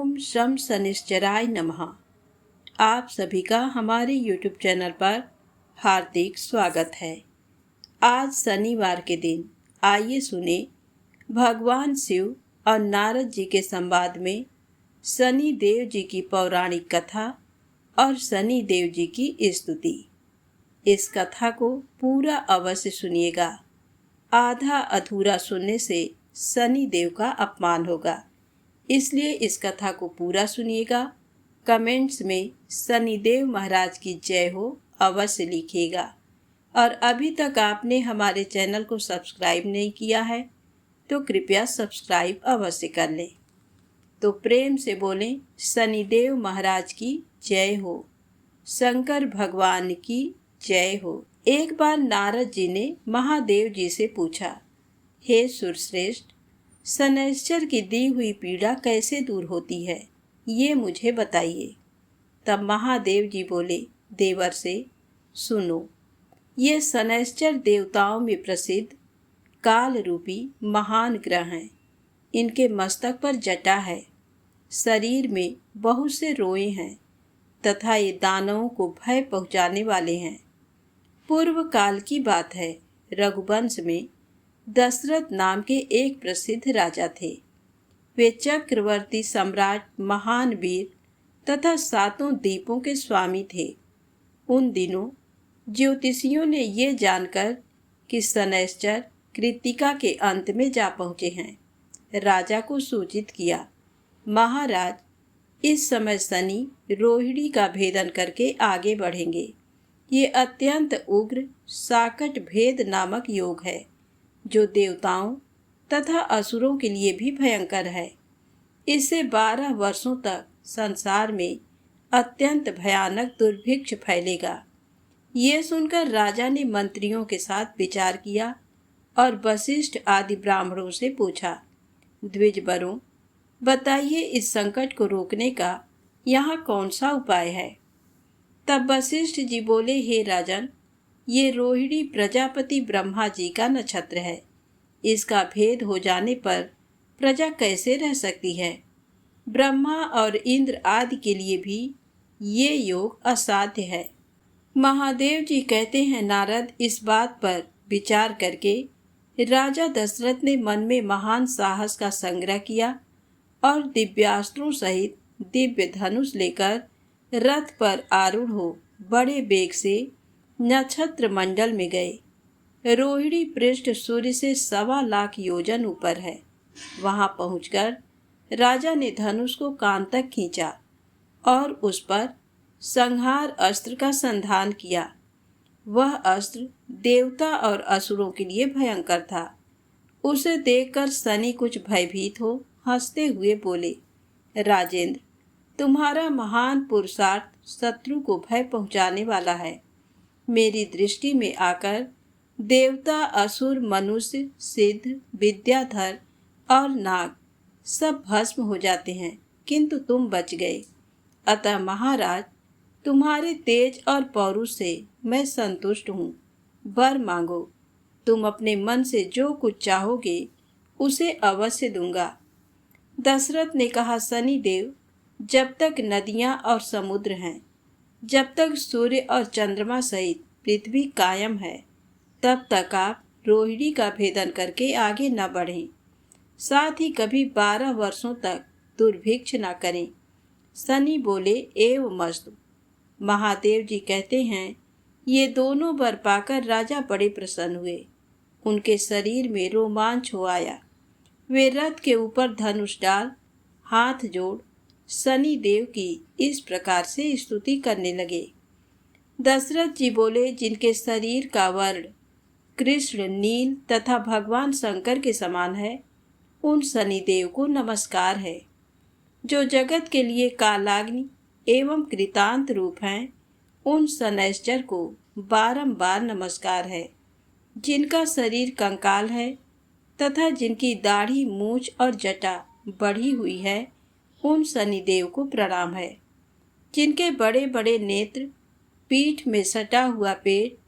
ओम शम शनिश्चराय नमः। आप सभी का हमारे YouTube चैनल पर हार्दिक स्वागत है। आज शनिवार के दिन आइए सुने भगवान शिव और नारद जी के संवाद में शनि देव जी की पौराणिक कथा और शनि देव जी की स्तुति। इस कथा को पूरा अवश्य सुनिएगा। आधा अधूरा सुनने से शनि देव का अपमान होगा, इसलिए इस कथा को पूरा सुनिएगा। कमेंट्स में शनिदेव महाराज की जय हो अवश्य लिखिएगा। और अभी तक आपने हमारे चैनल को सब्सक्राइब नहीं किया है तो कृपया सब्सक्राइब अवश्य कर लें। तो प्रेम से बोलें, शनिदेव महाराज की जय हो, शंकर भगवान की जय हो। एक बार नारद जी ने महादेव जी से पूछा, हे सुरश्रेष्ठ, शनैश्चर की दी हुई पीड़ा कैसे दूर होती है, ये मुझे बताइए। तब महादेव जी बोले, देवर से सुनो, ये शनैश्चर देवताओं में प्रसिद्ध काल रूपी महान ग्रह हैं। इनके मस्तक पर जटा है, शरीर में बहुत से रोए हैं तथा ये दानवों को भय पहुंचाने वाले हैं। पूर्व काल की बात है, रघुवंश में दशरथ नाम के एक प्रसिद्ध राजा थे। वे चक्रवर्ती सम्राट, महान वीर तथा 7 द्वीपों के स्वामी थे। उन दिनों ज्योतिषियों ने ये जानकर कि शनैश्चर कृत्तिका के अंत में जा पहुँचे हैं, राजा को सूचित किया, महाराज, इस समय शनि रोहिणी का भेदन करके आगे बढ़ेंगे। ये अत्यंत उग्र साकट भेद नामक योग है, जो देवताओं तथा असुरों के लिए भी भयंकर है। इससे 12 वर्षों तक संसार में अत्यंत भयानक दुर्भिक्ष फैलेगा। ये सुनकर राजा ने मंत्रियों के साथ विचार किया और वशिष्ठ आदि ब्राह्मणों से पूछा, द्विजवरों, बताइए इस संकट को रोकने का यहाँ कौन सा उपाय है। तब वशिष्ठ जी बोले, हे राजन, ये रोहिणी प्रजापति ब्रह्मा जी का नक्षत्र है। इसका भेद हो जाने पर प्रजा कैसे रह सकती है। ब्रह्मा और इंद्र आदि के लिए भी ये योग असाध्य है। महादेव जी कहते हैं, नारद, इस बात पर विचार करके राजा दशरथ ने मन में महान साहस का संग्रह किया और दिव्यास्त्रों सहित दिव्य धनुष लेकर रथ पर आरूढ़ हो बड़े वेग से नक्षत्र मंडल में गए। रोहिणी पृष्ठ सूर्य से 1.25 लाख योजन ऊपर है। वहां पहुंचकर राजा ने धनुष को कान तक खींचा और उस पर संहार अस्त्र का संधान किया। वह अस्त्र देवता और असुरों के लिए भयंकर था। उसे देखकर शनि कुछ भयभीत हो हंसते हुए बोले, राजेंद्र, तुम्हारा महान पुरुषार्थ शत्रु को भय पहुंचाने वाला है। मेरी दृष्टि में आकर देवता, असुर, मनुष्य, सिद्ध, विद्याधर और नाग सब भस्म हो जाते हैं, किंतु तुम बच गए। अतः महाराज, तुम्हारे तेज और पौरुष से मैं संतुष्ट हूँ। वर मांगो, तुम अपने मन से जो कुछ चाहोगे उसे अवश्य दूंगा। दशरथ ने कहा, शनिदेव, जब तक नदियाँ और समुद्र हैं, जब तक सूर्य और चंद्रमा सहित पृथ्वी कायम है, तब तक आप रोहिणी का भेदन करके आगे न बढ़ें। साथ ही कभी 12 वर्षों तक दुर्भिक्ष न करें। शनि बोले, एवमस्तु। महादेव जी कहते हैं, ये दोनों वर पाकर राजा बड़े प्रसन्न हुए। उनके शरीर में रोमांच हो आया। वे रथ के ऊपर धनुष डाल हाथ जोड़ शनि देव की इस प्रकार से स्तुति करने लगे। दशरथ जी बोले, जिनके शरीर का वर्ण कृष्ण, नील तथा भगवान शंकर के समान है, उन शनिदेव को नमस्कार है। जो जगत के लिए कालाग्नि एवं कृतांत रूप हैं, उन शनैश्चर को बारंबार नमस्कार है। जिनका शरीर कंकाल है तथा जिनकी दाढ़ी, मूछ और जटा बढ़ी हुई है, उन शनिदेव को प्रणाम है। जिनके बड़े बड़े नेत्र, पीठ में सटा हुआ पेट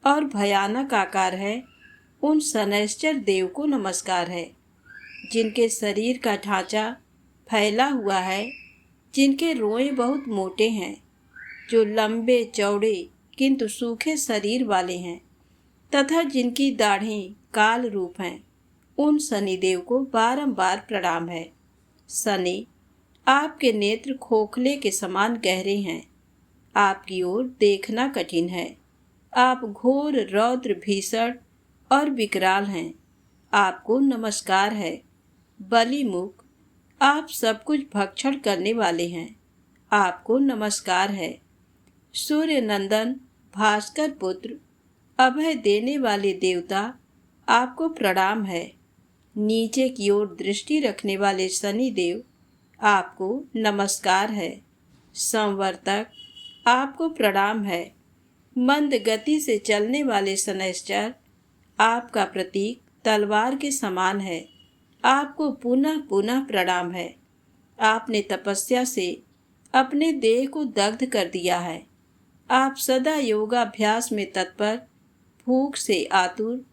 और भयानक आकार है, उन शनैश्चर देव को नमस्कार है। जिनके शरीर का ढांचा फैला हुआ है जिनके रोए बहुत मोटे हैं, जो लंबे चौड़े किंतु सूखे शरीर वाले हैं तथा जिनकी दाढ़ें काल रूप हैं, उन शनिदेव को बारंबार प्रणाम है। शनि, आपके नेत्र खोखले के समान गहरे हैं, आपकी ओर देखना कठिन है। आप घोर रौद्र भीषण और विकराल हैं, आपको नमस्कार है। बलि मुख, आप सब कुछ भक्षण करने वाले हैं, आपको नमस्कार है। सूर्य नंदन, भास्कर पुत्र, अभय देने वाले देवता, आपको प्रणाम है। नीचे की ओर दृष्टि रखने वाले शनि देव, आपको नमस्कार है। संवर्तक, आपको प्रणाम है। मंद गति से चलने वाले शनैश्चर, आपका प्रतीक तलवार के समान है, आपको पुनः पुनः प्रणाम है। आपने तपस्या से अपने देह को दग्ध कर दिया है। आप सदा योगाभ्यास में तत्पर, भूख से आतुर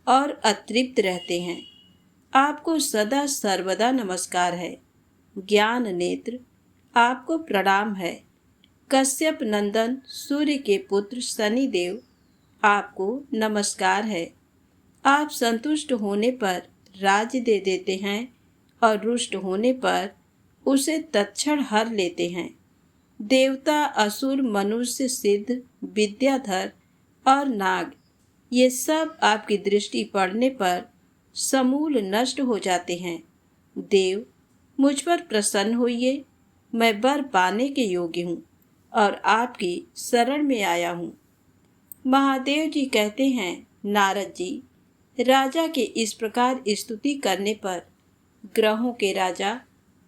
और अतृप्त रहते हैं। आपको सदा सर्वदा नमस्कार है। ज्ञान नेत्र, आपको प्रणाम है। कश्यप नंदन सूर्य के पुत्र शनि देव, आपको नमस्कार है। आप संतुष्ट होने पर राज्य दे देते हैं और रुष्ट होने पर उसे तत्क्षण हर लेते हैं। देवता, असुर, मनुष्य, सिद्ध, विद्याधर और नाग, ये सब आपकी दृष्टि पड़ने पर समूल नष्ट हो जाते हैं। देव, मुझ पर प्रसन्न होइए, मैं वर पाने के योग्य हूँ और आपकी शरण में आया हूँ। महादेव जी कहते हैं, नारद जी, राजा के इस प्रकार स्तुति करने पर ग्रहों के राजा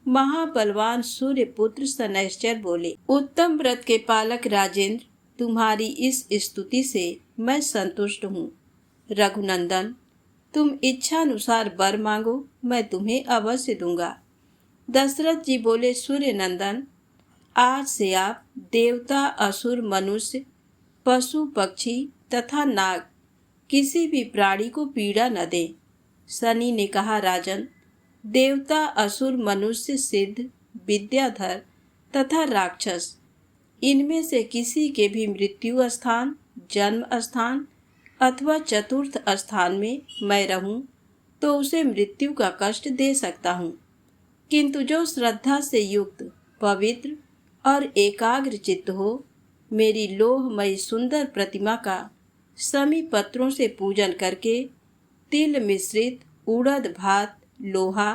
महाबलवान सूर्य पुत्र शनैश्चर बोले, उत्तम व्रत के पालक राजेंद्र, तुम्हारी इस स्तुति से मैं संतुष्ट हूँ। रघुनंदन, तुम इच्छानुसार वर मांगो, मैं तुम्हें अवश्य दूंगा। दशरथ जी बोले, सूर्य नंदन, आज से आप देवता, असुर, मनुष्य, पशु, पक्षी तथा नाग, किसी भी प्राणी को पीड़ा न दें। शनि ने कहा, राजन, देवता, असुर, मनुष्य, सिद्ध, विद्याधर तथा राक्षस, इनमें से किसी के भी मृत्यु स्थान, जन्म स्थान अथवा चतुर्थ स्थान में मैं रहूं तो उसे मृत्यु का कष्ट दे सकता हूँ, किंतु जो श्रद्धा से युक्त, पवित्र और एकाग्र चित्त हो, मेरी लोहमयी सुंदर प्रतिमा का समी पत्रों से पूजन करके तिल मिश्रित उड़द भात, लोहा,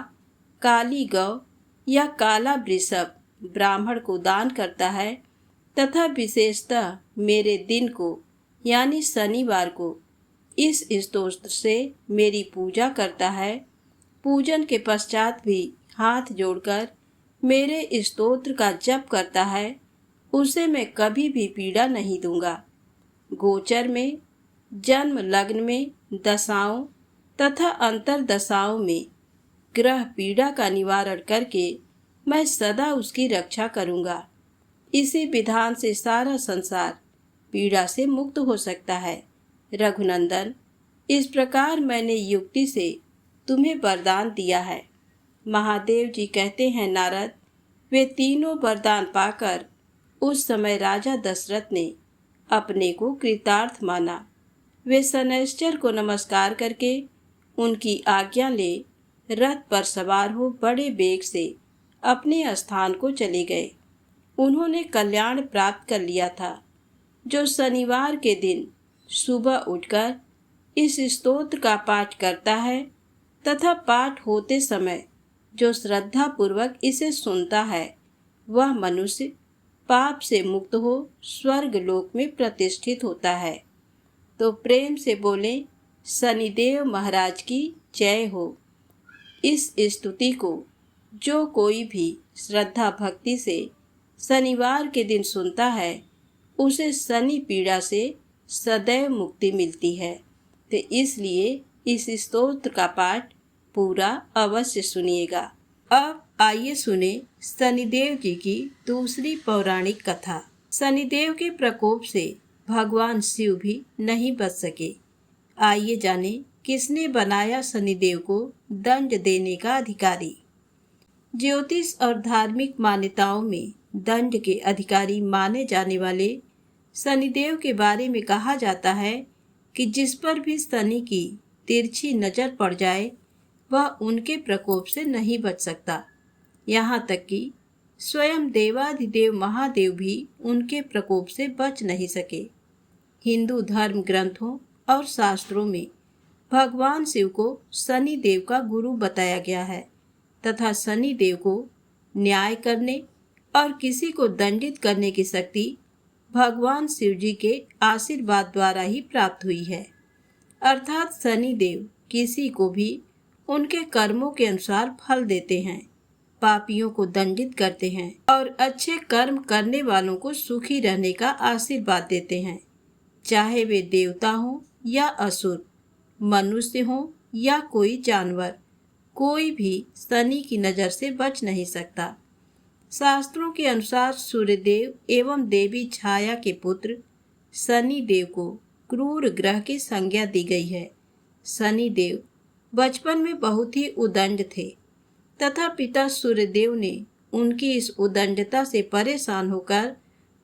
काली गौ या काला वृषभ ब्राह्मण को दान करता है तथा विशेषतः मेरे दिन को यानी शनिवार को इस स्तोत्र से मेरी पूजा करता है, पूजन के पश्चात भी हाथ जोड़कर मेरे स्तोत्र का जप करता है, उसे मैं कभी भी पीड़ा नहीं दूंगा। गोचर में, जन्म लग्न में, दशाओं तथा अंतर दशाओं में ग्रह पीड़ा का निवारण करके मैं सदा उसकी रक्षा करूंगा। इसी विधान से सारा संसार पीड़ा से मुक्त हो सकता है। रघुनंदन, इस प्रकार मैंने युक्ति से तुम्हें वरदान दिया है। महादेव जी कहते हैं, नारद, वे तीनों वरदान पाकर उस समय राजा दशरथ ने अपने को कृतार्थ माना। वे शनैश्चर को नमस्कार करके उनकी आज्ञा ले रथ पर सवार हो बड़े वेग से अपने स्थान को चले गए। उन्होंने कल्याण प्राप्त कर लिया था। जो शनिवार के दिन सुबह उठकर इस स्तोत्र का पाठ करता है तथा पाठ होते समय जो श्रद्धा पूर्वक इसे सुनता है, वह मनुष्य पाप से मुक्त हो स्वर्ग लोक में प्रतिष्ठित होता है। तो प्रेम से बोले, शनिदेव महाराज की जय हो। इस स्तुति को जो कोई भी श्रद्धा भक्ति से शनिवार के दिन सुनता है, उसे शनि पीड़ा से सदैव मुक्ति मिलती है। तो इसलिए इस स्तोत्र का पाठ पूरा अवश्य सुनिएगा। अब आइए सुने शनिदेव जी की दूसरी पौराणिक कथा। शनिदेव के प्रकोप से भगवान शिव भी नहीं बच सके। आइए जाने किसने बनाया शनिदेव को दंड देने का अधिकारी। ज्योतिष और धार्मिक मान्यताओं में दंड के अधिकारी माने जाने वाले शनिदेव के बारे में कहा जाता है कि जिस पर भी शनि की तिरछी नजर पड़ जाए वह उनके प्रकोप से नहीं बच सकता। यहाँ तक कि स्वयं देवाधिदेव महादेव भी उनके प्रकोप से बच नहीं सके। हिंदू धर्म ग्रंथों और शास्त्रों में भगवान शिव को शनि देव का गुरु बताया गया है तथा शनि देव को न्याय करने और किसी को दंडित करने की शक्ति भगवान शिव जी के आशीर्वाद द्वारा ही प्राप्त हुई है। अर्थात शनि देव किसी को भी उनके कर्मों के अनुसार फल देते हैं, पापियों को दंडित करते हैं और अच्छे कर्म करने वालों को सुखी रहने का आशीर्वाद देते हैं। चाहे वे देवता हों या असुर, मनुष्य हों या कोई जानवर, कोई भी शनि की नज़र से बच नहीं सकता। शास्त्रों के अनुसार सूर्यदेव एवं देवी छाया के पुत्र शनि देव को क्रूर ग्रह की संज्ञा दी गई है। शनि देव बचपन में बहुत ही उदंड थे तथा पिता सूर्यदेव ने उनकी इस उदंडता से परेशान होकर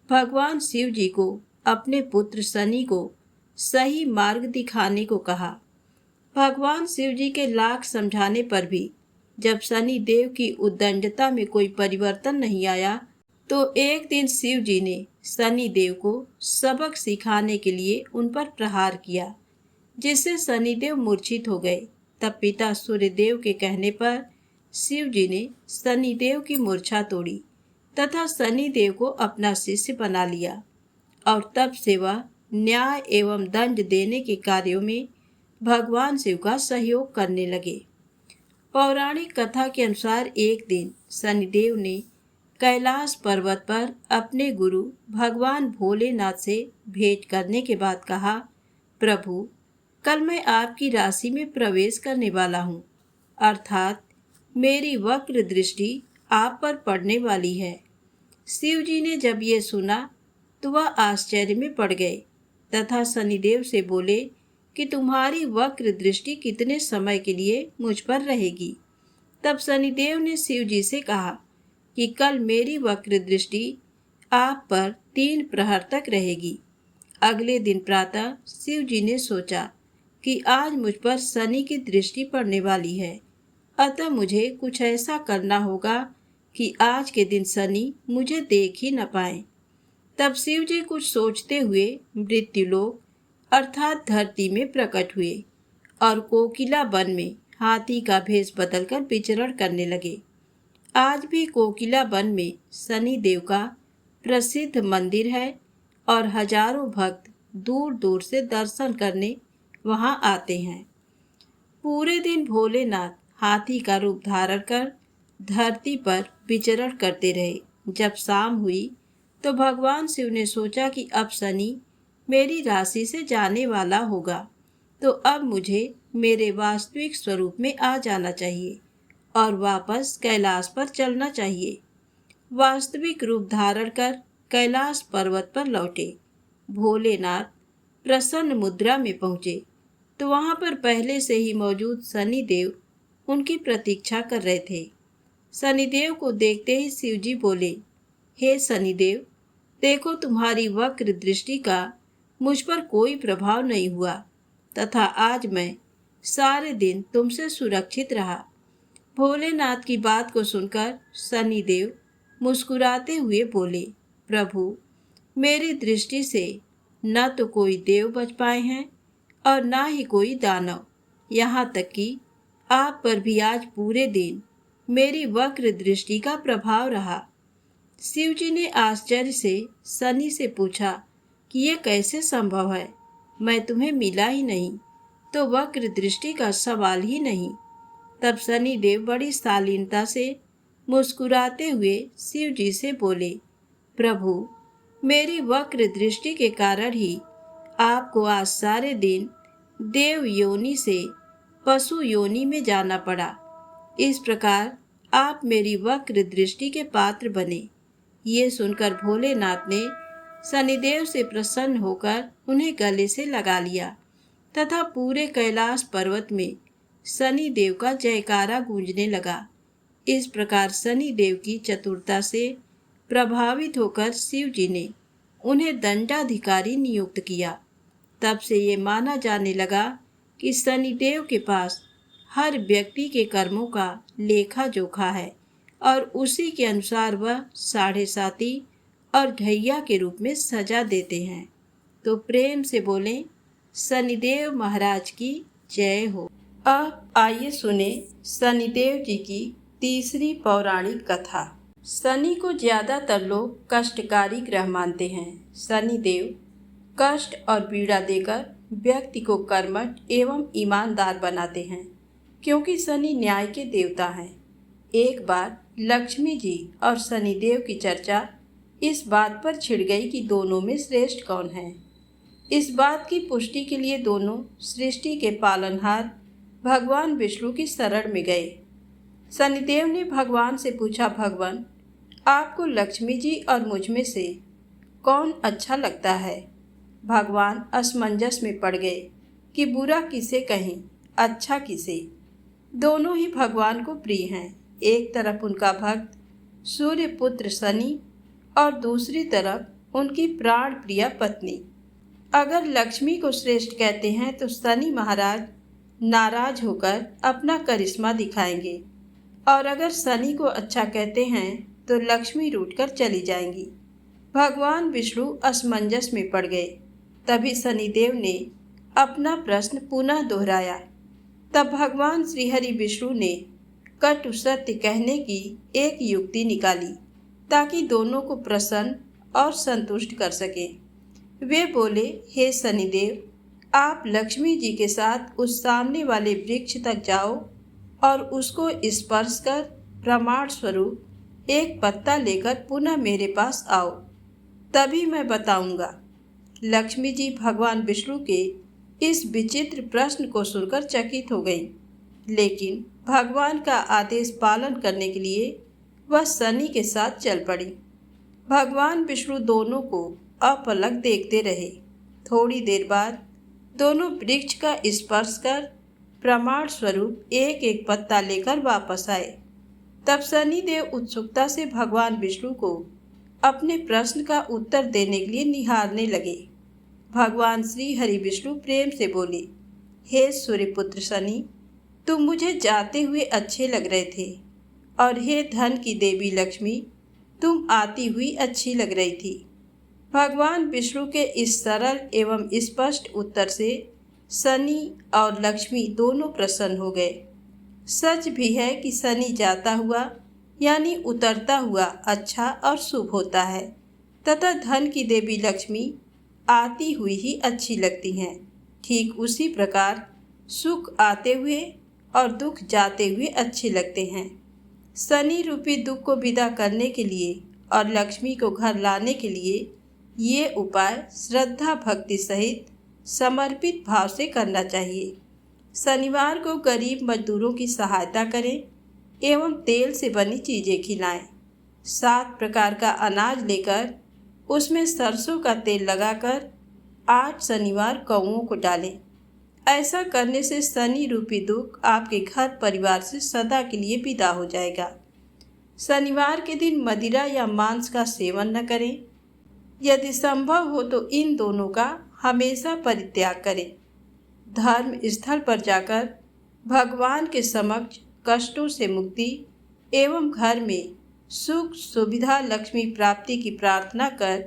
भगवान शिव जी को अपने पुत्र शनि को सही मार्ग दिखाने को कहा। भगवान शिव जी के लाख समझाने पर भी जब शनि देव की उद्दंडता में कोई परिवर्तन नहीं आया तो एक दिन शिव जी ने शनि देव को सबक सिखाने के लिए उन पर प्रहार किया, जिससे शनि देव मूर्छित हो गए। तब पिता सूर्यदेव के कहने पर शिव जी ने शनि देव की मूर्छा तोड़ी तथा शनि देव को अपना शिष्य बना लिया और तब से वह न्याय एवं दंड देने के कार्यों में भगवान शिव का सहयोग करने लगे। पौराणिक कथा के अनुसार एक दिन शनिदेव ने कैलाश पर्वत पर अपने गुरु भगवान भोलेनाथ से भेंट करने के बाद कहा, प्रभु, कल मैं आपकी राशि में प्रवेश करने वाला हूँ, अर्थात मेरी वक्र दृष्टि आप पर पड़ने वाली है। शिव जी ने जब ये सुना तो वह आश्चर्य में पड़ गए तथा शनिदेव से बोले कि तुम्हारी वक्र दृष्टि कितने समय के लिए मुझ पर रहेगी। तब शनिदेव ने शिव जी से कहा कि कल मेरी वक्र दृष्टि आप पर 3 प्रहर तक रहेगी। अगले दिन प्रातः शिव जी ने सोचा कि आज मुझ पर शनि की दृष्टि पड़ने वाली है, अतः मुझे कुछ ऐसा करना होगा कि आज के दिन शनि मुझे देख ही न पाए। तब शिव जी कुछ सोचते हुए मृत्युलोक अर्थात धरती में प्रकट हुए और कोकिला वन में हाथी का भेष बदलकर विचरण करने लगे। आज भी कोकिला वन में शनि देव का प्रसिद्ध मंदिर है और हजारों भक्त दूर दूर से दर्शन करने वहां आते हैं। पूरे दिन भोलेनाथ हाथी का रूप धारण कर धरती पर विचरण करते रहे। जब शाम हुई तो भगवान शिव ने सोचा कि अब शनि मेरी राशि से जाने वाला होगा, तो अब मुझे मेरे वास्तविक स्वरूप में आ जाना चाहिए और वापस कैलाश पर चलना चाहिए। वास्तविक रूप धारण कर कैलाश पर्वत पर लौटे। भोलेनाथ प्रसन्न मुद्रा में पहुँचे तो वहाँ पर पहले से ही मौजूद शनिदेव उनकी प्रतीक्षा कर रहे थे। शनिदेव को देखते ही शिवजी बोले, हे शनिदेव, देखो तुम्हारी वक्र दृष्टि का मुझ पर कोई प्रभाव नहीं हुआ तथा आज मैं सारे दिन तुमसे सुरक्षित रहा। भोलेनाथ की बात को सुनकर शनिदेव मुस्कुराते हुए बोले, प्रभु, मेरी दृष्टि से न तो कोई देव बच पाए हैं और न ही कोई दानव, यहाँ तक कि आप पर भी आज पूरे दिन मेरी वक्र दृष्टि का प्रभाव रहा। शिव जी ने आश्चर्य से शनि से पूछा कि ये कैसे संभव है, मैं तुम्हें मिला ही नहीं, तो वक्र दृष्टि का सवाल ही नहीं। तब शनिदेव बड़ी शालीनता से मुस्कुराते हुए शिव जी से बोले, प्रभु, मेरी वक्र दृष्टि के कारण ही आपको आज सारे दिन देव योनि से पशु योनि में जाना पड़ा। इस प्रकार आप मेरी वक्र दृष्टि के पात्र बने। ये सुनकर भोलेनाथ ने शनिदेव से प्रसन्न होकर उन्हें गले से लगा लिया तथा पूरे कैलाश पर्वत में शनिदेव का जयकारा गूंजने लगा। इस प्रकार शनि देव की चतुरता से प्रभावित होकर शिव जी ने उन्हें दंडाधिकारी नियुक्त किया। तब से ये माना जाने लगा कि शनिदेव के पास हर व्यक्ति के कर्मों का लेखा जोखा है और उसी के अनुसार वह साढ़े साती और ढैया के रूप में सजा देते हैं। तो प्रेम से बोलें शनिदेव महाराज की जय हो। अब आइए सुने शनिदेव जी की तीसरी पौराणिक कथा। शनि को ज्यादातर लोग कष्टकारी ग्रह मानते हैं। शनिदेव कष्ट और पीड़ा देकर व्यक्ति को कर्मठ एवं ईमानदार बनाते हैं, क्योंकि शनि न्याय के देवता हैं। एक बार लक्ष्मी जी और शनिदेव की चर्चा इस बात पर छिड़ गई कि दोनों में श्रेष्ठ कौन है। इस बात की पुष्टि के लिए दोनों सृष्टि के पालनहार भगवान विष्णु की शरण में गए। शनिदेव ने भगवान से पूछा, भगवान आपको लक्ष्मी जी और मुझ में से कौन अच्छा लगता है। भगवान असमंजस में पड़ गए कि बुरा किसे कहें, अच्छा किसे। दोनों ही भगवान को प्रिय हैं। एक तरफ उनका भक्त सूर्य पुत्र शनि और दूसरी तरफ उनकी प्राण प्रिया पत्नी। अगर लक्ष्मी को श्रेष्ठ कहते हैं तो शनि महाराज नाराज होकर अपना करिश्मा दिखाएंगे, और अगर शनि को अच्छा कहते हैं तो लक्ष्मी रूठकर चली जाएंगी। भगवान विष्णु असमंजस में पड़ गए। तभी शनिदेव ने अपना प्रश्न पुनः दोहराया। तब भगवान श्रीहरि विष्णु ने कटु सत्य कहने की एक युक्ति निकाली ताकि दोनों को प्रसन्न और संतुष्ट कर सकें। वे बोले, हे शनिदेव, आप लक्ष्मी जी के साथ उस सामने वाले वृक्ष तक जाओ और उसको स्पर्श कर प्रमाण स्वरूप एक पत्ता लेकर पुनः मेरे पास आओ, तभी मैं बताऊंगा। लक्ष्मी जी भगवान विष्णु के इस विचित्र प्रश्न को सुनकर चकित हो गई, लेकिन भगवान का आदेश पालन करने के लिए वह शनि के साथ चल पड़ी। भगवान विष्णु दोनों को अपलक देखते रहे। थोड़ी देर बाद दोनों वृक्ष का स्पर्श कर प्रमाण स्वरूप एक एक पत्ता लेकर वापस आए। तब शनिदेव उत्सुकता से भगवान विष्णु को अपने प्रश्न का उत्तर देने के लिए निहारने लगे। भगवान श्री हरि विष्णु प्रेम से बोले, हे सूर्यपुत्र शनि, तुम मुझे जाते हुए अच्छे लग रहे थे, और हे धन की देवी लक्ष्मी, तुम आती हुई अच्छी लग रही थी। भगवान विष्णु के इस सरल एवं स्पष्ट उत्तर से शनि और लक्ष्मी दोनों प्रसन्न हो गए। सच भी है कि शनि जाता हुआ यानी उतरता हुआ अच्छा और शुभ होता है, तथा धन की देवी लक्ष्मी आती हुई ही अच्छी लगती हैं। ठीक उसी प्रकार सुख आते हुए और दुख जाते हुए अच्छे लगते हैं। शनि रूपी दुख को विदा करने के लिए और लक्ष्मी को घर लाने के लिए ये उपाय श्रद्धा भक्ति सहित समर्पित भाव से करना चाहिए। शनिवार को गरीब मजदूरों की सहायता करें एवं तेल से बनी चीज़ें खिलाएं। 7 प्रकार का अनाज लेकर उसमें सरसों का तेल लगाकर 8 शनिवार कौओं को डालें। ऐसा करने से शनि रूपी दुख आपके घर परिवार से सदा के लिए विदा हो जाएगा। शनिवार के दिन मदिरा या मांस का सेवन न करें। यदि संभव हो तो इन दोनों का हमेशा परित्याग करें। धर्म स्थल पर जाकर भगवान के समक्ष कष्टों से मुक्ति एवं घर में सुख सुविधा लक्ष्मी प्राप्ति की प्रार्थना कर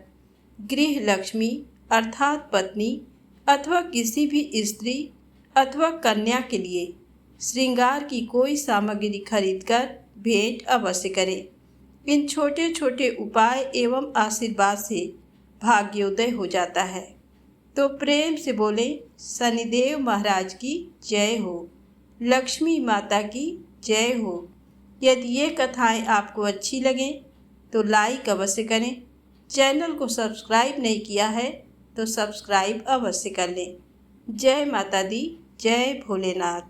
गृह लक्ष्मी अर्थात पत्नी अथवा किसी भी स्त्री अथवा कन्या के लिए श्रृंगार की कोई सामग्री खरीदकर भेंट अवश्य करें। इन छोटे छोटे उपाय एवं आशीर्वाद से भाग्योदय हो जाता है। तो प्रेम से बोले शनिदेव महाराज की जय हो, लक्ष्मी माता की जय हो। यदि ये कथाएं आपको अच्छी लगें तो लाइक अवश्य करें। चैनल को सब्सक्राइब नहीं किया है तो सब्सक्राइब अवश्य कर लें। जय माता दी, जय भोलेनाथ।